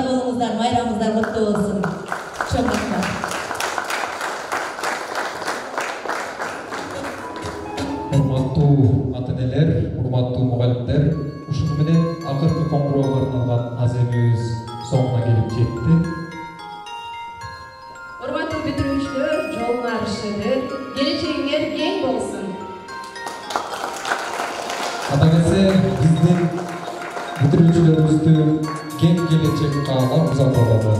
бар болуңуздар, майрамыңыздар куттуу болсун. Чоң рахмат. Урматтуу ата-энелер, урматтуу мугалимдер, ушуну менен акыркы коңгуроого арналган аз эмебиз соңуна келип жетти. Урматтуу бүтүрүүчүлөр, жолуңар ишенер, келечегиңер кең болсун. Ата келсе биздин бүтүрүүчүлөрүбүздү кең келечек каалап узатып алады.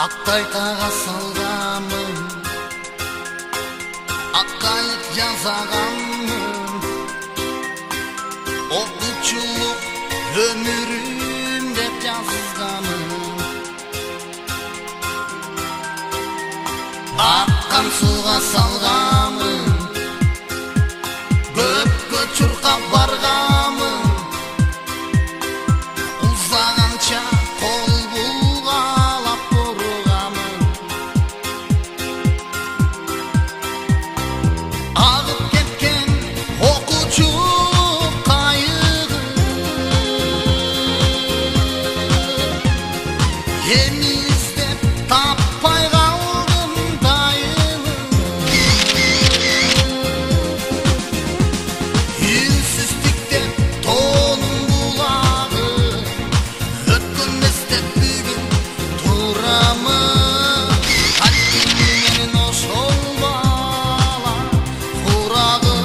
Ақтайтаға салғамын, аққайық жазағамын, оқучылық өмірім деп жазғамын. Аққан суға салғамын, көпке чұрқап барғамын, ұзағанша қол бұлғалап бұрғамын. Ағып кеткен оқучу қайығы, ені іздеп таппай қалдым дайыны. Үнсіздіктен тоным бұлағы, өткенместен бүгін тұрамын. Қайткенмен ошол бала құрағы.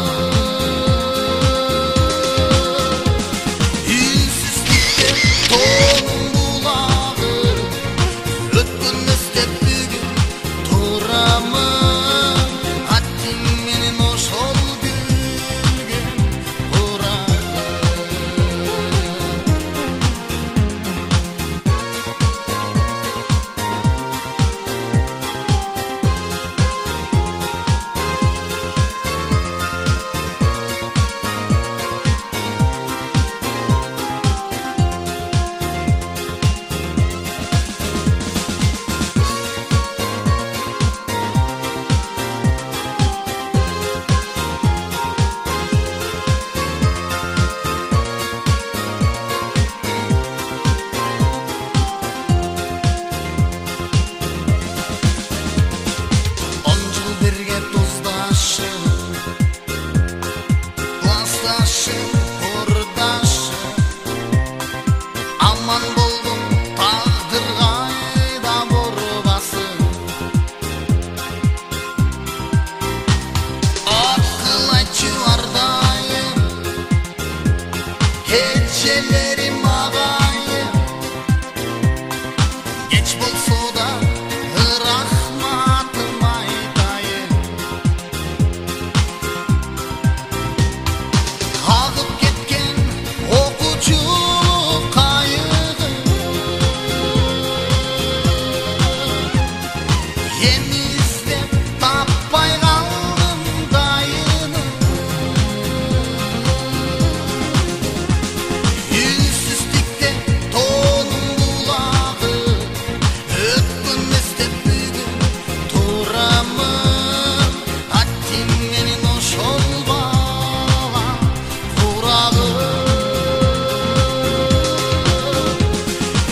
Үнсіздіктен тоным бұлағы, өткенместен бүгін тұрамын. Қайткенмен ошол гүлген құрағы. Он жыл бірге тұздашым, классташым, құрдашым. Аман болдым, тағдыр қайда бұрбасын. Ақыл айтшы ардайым, кечелерим ағайым. Кеч болсо да рахматым айтайын. Ағып кеткен оқучу қайығы, ені іздеп таппай қалдым дайыны. Үнсіздікте тоным бұлағы, өткенместен бүгін тұрамын. Аттиңменен ошол бала құрағы.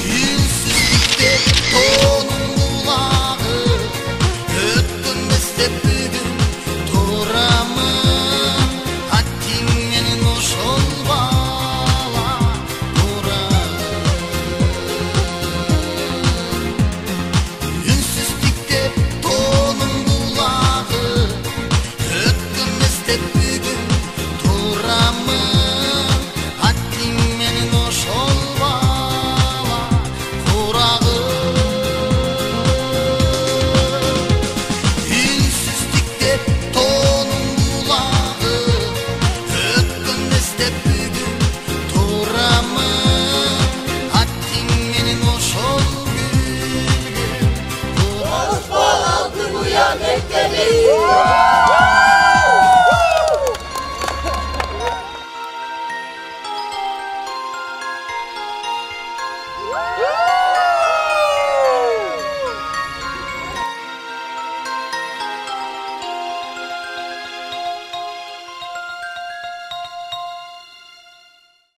Үнсіздікте тоным бұлағы, өткенместен бүгін тұрамын. Аттиңменен ошол бала құрағы. Үнсіздікте тоным бұлағы, өткенместен бүгін тұрамын. Аттиңменен ошол бала құрағы. Үнсіздікте тоным бұлағы, өткенместен бүгін тұрамын. Аттиңменен ошол гүлген Оспал алтын уян эктеміз. құрағы.